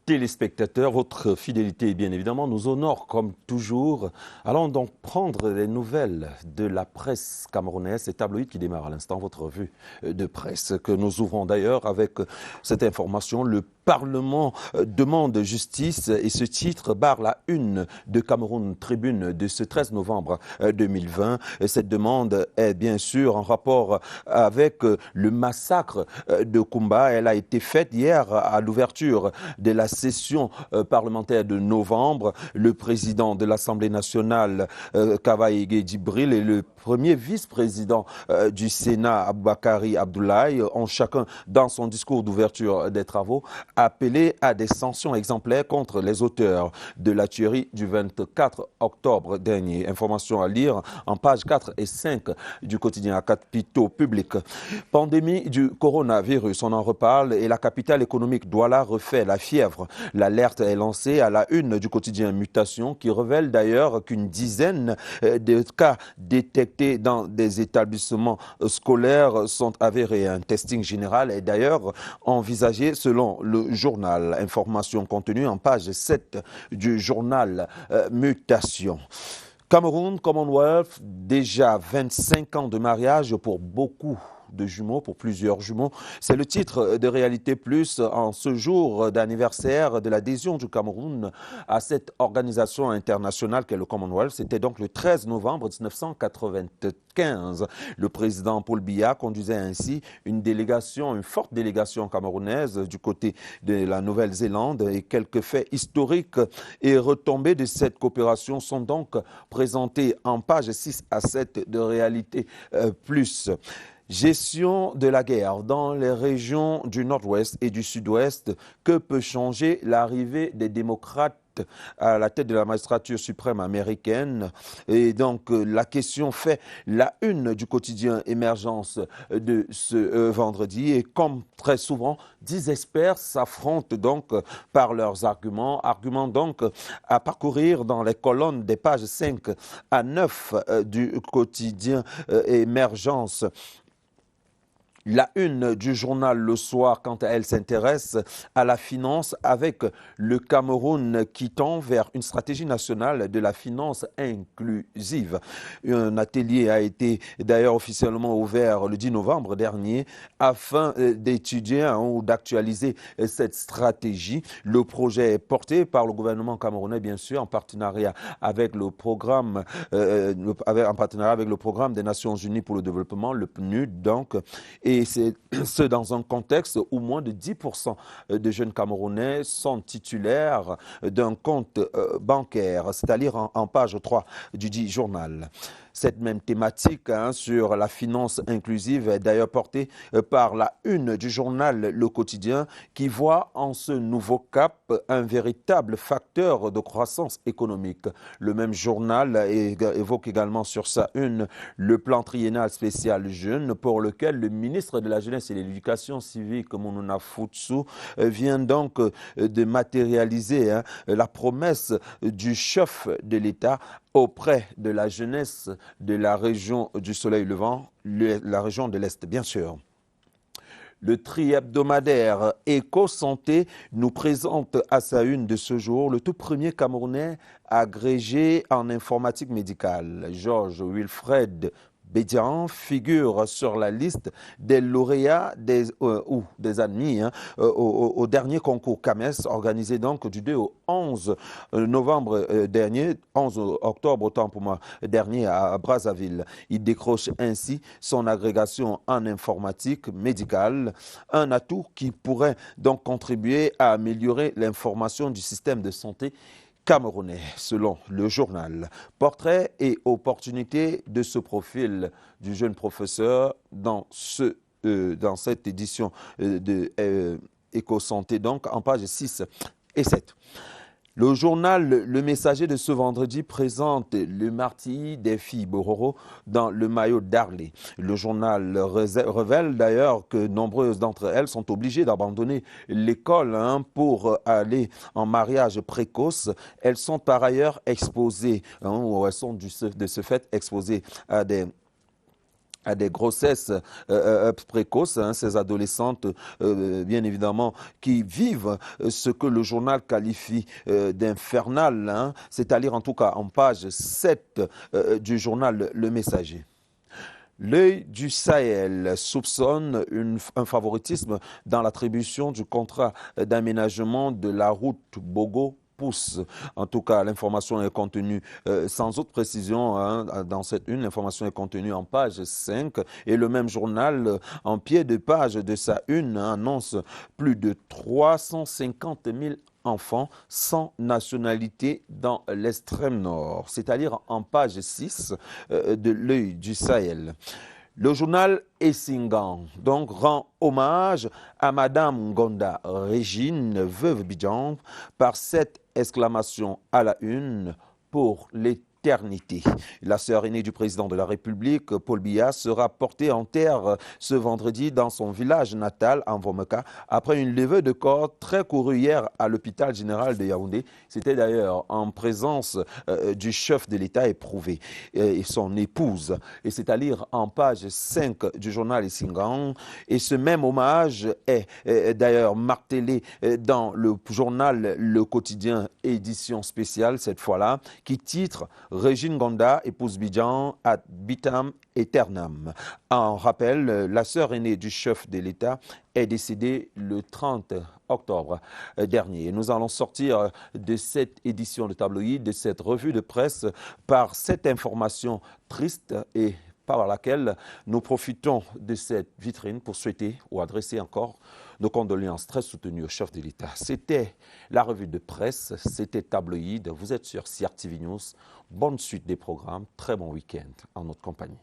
téléspectateurs, votre fidélité, bien évidemment, nous honore comme toujours. Allons donc prendre les nouvelles de la presse camerounaise, ces tabloïds qui démarrent à l'instant, votre revue de presse, que nous ouvrons d'ailleurs avec cette information. Le Parlement demande justice et ce titre barre la une de Cameroun Tribune de ce 13 novembre 2020. Cette demande est bien sûr en rapport avec le massacre de Kumba. Elle a été faite hier à l'ouverture de la session parlementaire de novembre. Le président de l'Assemblée nationale, Kavaïge Djibril, et le premier vice-président du Sénat, Aboubakari Abdoulaye, ont chacun, dans son discours d'ouverture des travaux, appelé à des sanctions exemplaires contre les auteurs de la tuerie du 24 octobre dernier. Information à lire en pages 4 et 5 du quotidien Capitaux Publics. Pandémie du coronavirus, on en reparle, et la capitale économique Douala refait la fièvre. L'alerte est lancée à la une du quotidien Mutation, qui révèle d'ailleurs qu'une dizaine de cas détectés dans des établissements scolaires sont avérés. Un testing général est d'ailleurs envisagé selon le journal. Information contenue en page 7 du journal Mutation. Cameroun, Commonwealth, déjà 25 ans de mariage pour beaucoup de jumeaux, pour plusieurs jumeaux. C'est le titre de Réalité Plus en ce jour d'anniversaire de l'adhésion du Cameroun à cette organisation internationale qu'est le Commonwealth. C'était donc le 13 novembre 1995. Le président Paul Biya conduisait ainsi une forte délégation camerounaise du côté de la Nouvelle-Zélande, et quelques faits historiques et retombées de cette coopération sont donc présentés en pages 6 à 7 de Réalité Plus. Gestion de la guerre dans les régions du nord-ouest et du sud-ouest. Que peut changer l'arrivée des démocrates à la tête de la magistrature suprême américaine? Et donc la question fait la une du quotidien Émergence de ce vendredi, et comme très souvent, 10 experts s'affrontent donc par leurs arguments donc à parcourir dans les colonnes des pages 5 à 9 du quotidien Émergence. La une du journal Le Soir, quant à elle, s'intéresse à la finance, avec le Cameroun qui tend vers une stratégie nationale de la finance inclusive. Un atelier a été d'ailleurs officiellement ouvert le 10 novembre dernier afin d'étudier ou d'actualiser cette stratégie. Le projet est porté par le gouvernement camerounais, bien sûr, en partenariat avec le programme, des Nations Unies pour le développement, le PNUD, donc. Et c'est ce dans un contexte où moins de 10% de jeunes Camerounais sont titulaires d'un compte bancaire. C'est à lire en page 3 du dit journal. Cette même thématique sur la finance inclusive est d'ailleurs portée par la une du journal Le Quotidien, qui voit en ce nouveau cap un véritable facteur de croissance économique. Le même journal évoque également sur sa une le plan triennal spécial jeune, pour lequel le ministre de la Jeunesse et de l'Éducation civique, Mounouna Foutsou, vient donc de matérialiser la promesse du chef de l'État auprès de la jeunesse de la région du Soleil Levant, la région de l'Est, bien sûr. Le tri-hebdomadaire Éco-Santé nous présente à sa une de ce jour le tout premier Camerounais agrégé en informatique médicale. Georges Wilfred Bédian figure sur la liste des lauréats ou des admis au dernier concours CAMES, organisé donc du 2 au 11 novembre dernier, 11 octobre autant pour moi, dernier à Brazzaville. Il décroche ainsi son agrégation en informatique médicale, un atout qui pourrait donc contribuer à améliorer l'information du système de santé camerounais, selon le journal. Portrait et opportunités de ce profil du jeune professeur dans cette édition de Éco-Santé, donc en pages 6 et 7. Le journal Le Messager de ce vendredi présente le martyre des filles Bororo dans le maillot d'Arlé. Le journal révèle d'ailleurs que nombreuses d'entre elles sont obligées d'abandonner l'école pour aller en mariage précoce. Elles sont par ailleurs exposées, ou elles sont de ce fait exposées à des à des grossesses précoces, hein, ces adolescentes, bien évidemment, qui vivent ce que le journal qualifie d'infernal, hein, c'est à dire en tout cas en page 7 du journal Le Messager. L'œil du Sahel soupçonne un favoritisme dans l'attribution du contrat d'aménagement de la route Bogo-Pousse. En tout cas, l'information est contenue sans autre précision hein, dans cette une. L'information est contenue en page 5 et le même journal, en pied de page de sa une, annonce plus de 350 000 enfants sans nationalité dans l'extrême nord, c'est-à-dire en page 6 de l'œil du Sahel. Le journal Essingan donc rend hommage à Madame Ngonda Régine, veuve Bidjan, par cette exclamation à la une pour l'éternité. La sœur aînée du président de la République, Paul Biya, sera portée en terre ce vendredi dans son village natal, en Vomeka, après une levée de corps très courue hier à l'hôpital général de Yaoundé. C'était d'ailleurs en présence du chef de l'État éprouvé et son épouse. Et c'est à lire en page 5 du journal Essingan. Et ce même hommage est d'ailleurs martelé dans le journal Le Quotidien, édition spéciale cette fois-là, qui titre « Régine Ngonda, épouse Bidjan, ad vitam aeternam ». En rappel, la sœur aînée du chef de l'État est décédée le 30 octobre dernier. Nous allons sortir de cette édition de tabloïd, de cette revue de presse, par cette information triste et par laquelle nous profitons de cette vitrine pour souhaiter ou adresser encore nos condoléances très soutenues au chef de l'État. C'était la revue de presse, c'était tabloïd. Vous êtes sur CRTV News. Bonne suite des programmes, très bon week-end en notre compagnie.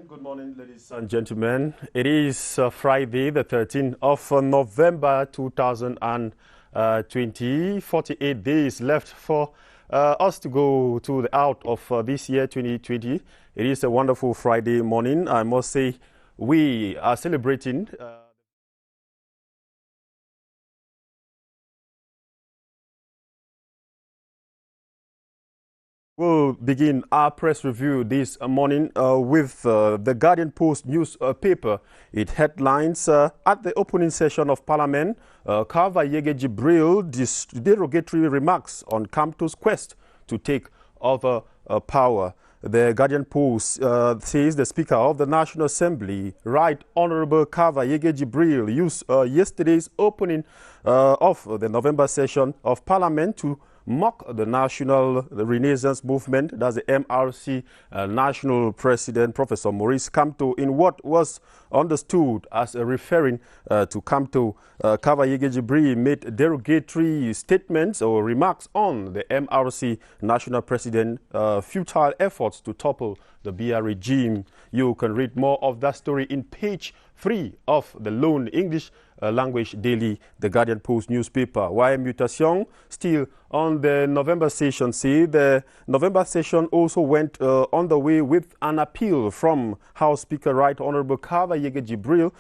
Good morning, ladies and gentlemen. It is Friday, the 13th of November 2020. 48 days left for us to go to the out of this year 2020. It is a wonderful Friday morning. I must say we are celebrating We'll begin our press review this morning with the Guardian Post newspaper. It headlines at the opening session of Parliament, Kava Yege Jibril derogatory remarks on Kamto's quest to take over power. The Guardian Post says the Speaker of the National Assembly, Right Honorable Kava Yege Jibril, used yesterday's opening of the November session of Parliament to mock the National Renaissance Movement, that's the MRC National President, Professor Maurice Kamto, in what was understood as referring to Kamto. Kava Yege Jibril made derogatory statements or remarks on the MRC National President, futile efforts to topple the Biya regime. You can read more of that story in page 3 of the lone English language daily, the Guardian Post newspaper. While Mutation, still on the November session, see the November session also went on the way with an appeal from House Speaker Right Honorable Kava Yege Jibril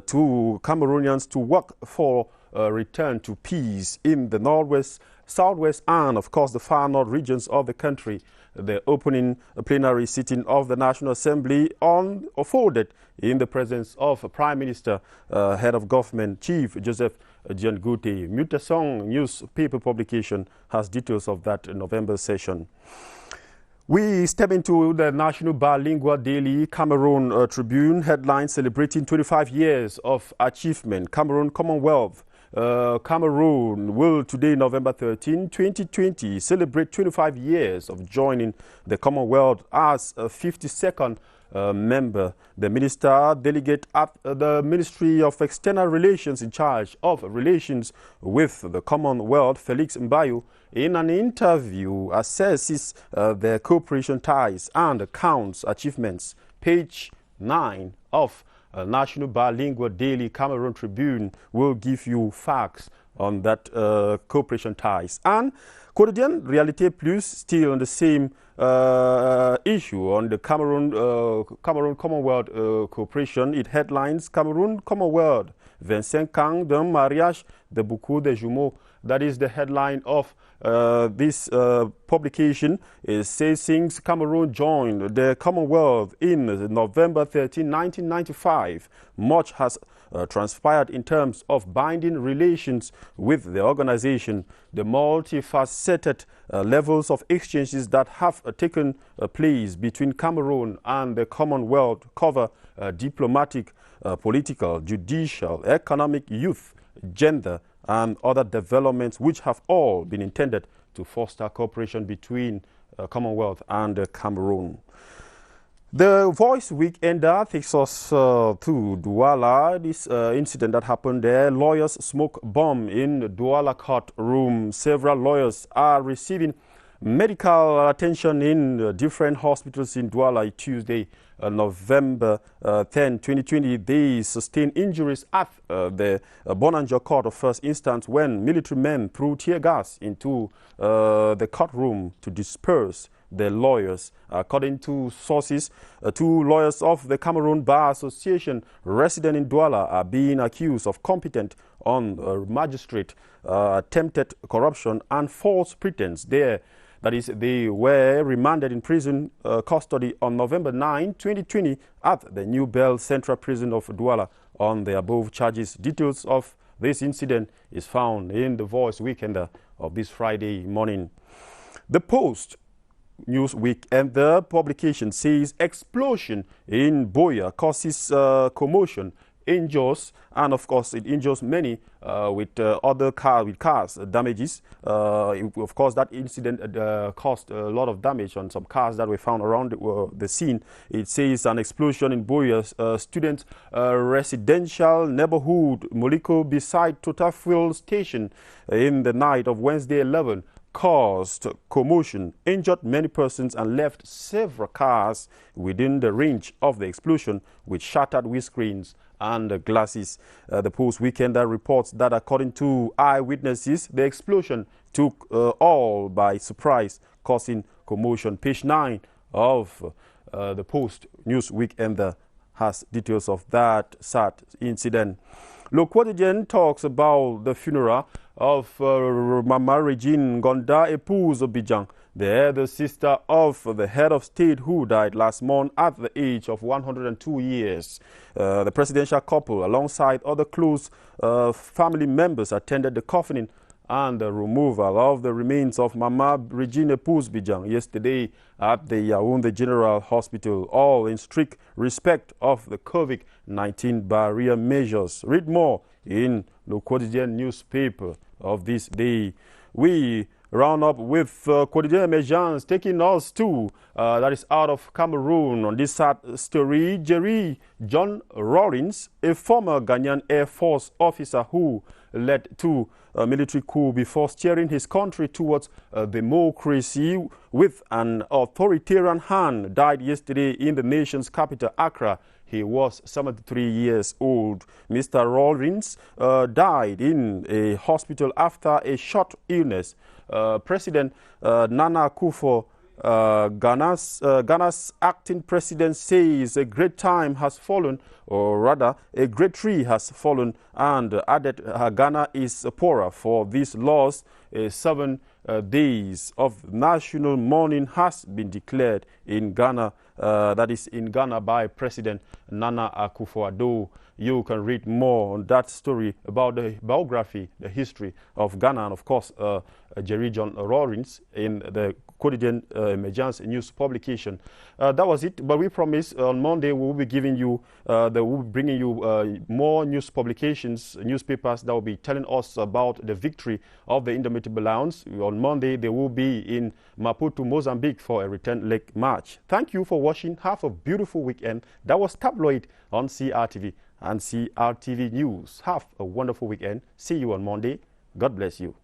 to Cameroonians to work for a return to peace in the northwest, southwest, and of course the far north regions of the country. The opening plenary sitting of the National Assembly unfolded in the presence of Prime Minister, Head of Government, Chief Joseph Diangote. Mutasong newspaper publication has details of that November session. We step into the National Bilingual Daily Cameroon Tribune headline celebrating 25 years of achievement. Cameroon Commonwealth Cameroon will today, November 13, 2020, celebrate 25 years of joining the Commonwealth as a 52nd member. The minister delegate at the Ministry of External Relations in charge of relations with the Commonwealth, Felix Mbayu, in an interview assesses their cooperation ties and counts achievements. Page 9 of National Bilingual Daily Cameroon Tribune will give you facts on that cooperation ties. And Quotidien Realite Plus, still on the same issue on the Cameroon Commonwealth cooperation. It headlines Cameroon Commonwealth 25 ans d'un mariage de beaucoup de jumeaux. That is the headline of this publication. It says since Cameroon joined the Commonwealth in November 13, 1995, much has transpired in terms of binding relations with the organization. The multifaceted levels of exchanges that have taken place between Cameroon and the Commonwealth cover diplomatic, political, judicial, economic, youth, gender, and other developments which have all been intended to foster cooperation between Commonwealth and Cameroon. The Voice Weekender takes us to Douala. This incident that happened there, lawyers smoke bomb in Douala courtroom. Several lawyers are receiving medical attention in different hospitals in Douala Tuesday, November 10, 2020. They sustained injuries at the Bonanjo Court of First Instance when military men threw tear gas into the courtroom to disperse the lawyers. According to sources, two lawyers of the Cameroon Bar Association resident in Douala are being accused of competent on magistrate, attempted corruption and false pretense there. That is, they were remanded in prison custody on November 9, 2020 at the New Bell Central Prison of Douala on the above charges. Details of this incident is found in the Voice Weekender of this Friday morning. The Post Newsweek and the publication says explosion in Boya causes commotion, injures, and of course it injures many with other cars damages. Of course, that incident caused a lot of damage on some cars that were found around the scene. It says an explosion in Boya student residential neighborhood, Moliko, beside Total Fuel Station in the night of Wednesday 11 caused commotion, injured many persons, and left several cars within the range of the explosion with shattered windscreens and glasses. The Post Weekender reports that according to eyewitnesses, the explosion took all by surprise, causing commotion. Page 9 of the Post News Weekender has details of that sad incident. Le Quotidien talks about the funeral of Mama Regine Gonda, épouse Abidjan, the elder sister of the head of state who died last month at the age of 102 years. The presidential couple, alongside other close family members, attended the coffin and the removal of the remains of Mama Regine épouse Abidjan yesterday at the Yaoundé General Hospital, all in strict respect of the COVID-19 barrier measures. Read more in Le Quotidien newspaper of this day. We round up with Quotidien Emergence taking us to, that is out of Cameroon. On this sad story, Jerry John Rawlings, a former Ghanaian Air Force officer who led to a military coup before steering his country towards democracy with an authoritarian hand, died yesterday in the nation's capital, Accra. He was 73 years old. Mr. Rawlings died in a hospital after a short illness. President Nana Akufo, Ghana's acting president, says a great time has fallen, or rather a great tree has fallen, and added Ghana is poorer for this loss. 7 days of national mourning has been declared in Ghana, that is in Ghana by President Nana Akufo-Addo. You can read more on that story about the biography, the history of Ghana, and of course Jerry John Rawlings in the quotidien Emergence news publication. That was it, but we promise on Monday we will be giving you, we'll be bringing you more news publications, newspapers that will be telling us about the victory of the Indomitable Lions. On Monday they will be in Maputo, Mozambique for a return leg match. Thank you for watching. Have a beautiful weekend. That was Tabloid on CRTV and CRTV News. Have a wonderful weekend. See you on Monday. God bless you.